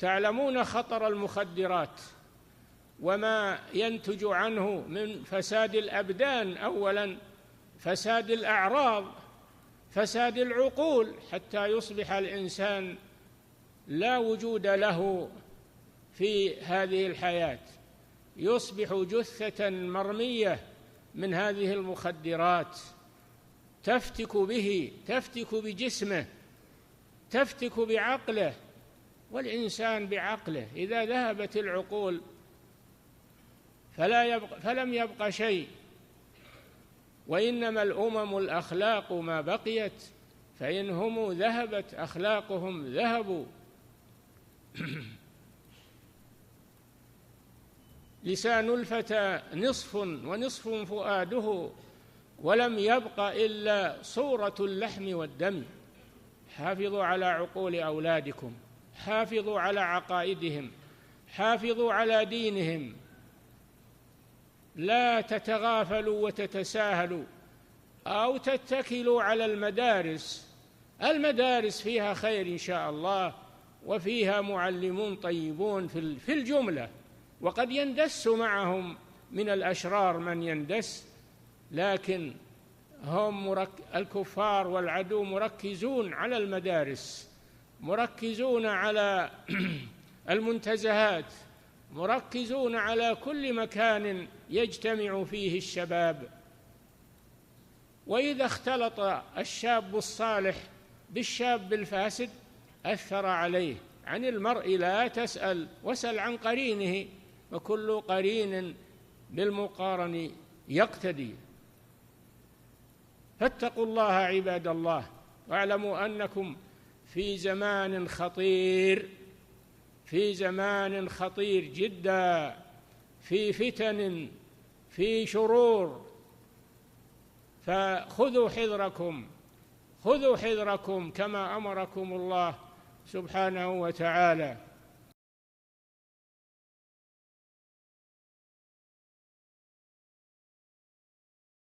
تعلمون خطر المخدرات وما ينتج عنه من فساد الأبدان، أولا فساد الأعراض، فساد العقول، حتى يصبح الإنسان لا وجود له في هذه الحياة، يصبح جثة مرمية من هذه المخدرات، تفتك به، تفتك بجسمه، تفتك بعقله. والإنسان بعقله إذا ذهبت العقول فلم يبق شيء. وإنما الأمم الأخلاق ما بقيت، فإن هم ذهبت أخلاقهم ذهبوا. لسان الفتى نصف ونصف فؤاده، ولم يبق إلا صورة اللحم والدم. حافظوا على عقول أولادكم، حافظوا على عقائدهم، حافظوا على دينهم، لا تتغافلوا وتتساهلوا أو تتكلوا على المدارس. المدارس فيها خير إن شاء الله، وفيها معلمون طيبون في الجملة، وقد يندس معهم من الأشرار من يندس، لكن هم الكفار والعدو مركزون على المدارس، مركزون على المنتزهات، مركزون على كل مكان يجتمع فيه الشباب. وإذا اختلط الشاب الصالح بالشاب الفاسد أثر عليه. عن المرء لا تسأل، واسأل عن قرينه، وكل قرين بالمقارن يقتدي. فاتقوا الله عباد الله، واعلموا أنكم في زمان خطير، في زمان خطير جدا، في فتن، في شرور. فخذوا حذركم، خذوا حذركم كما أمركم الله سبحانه وتعالى.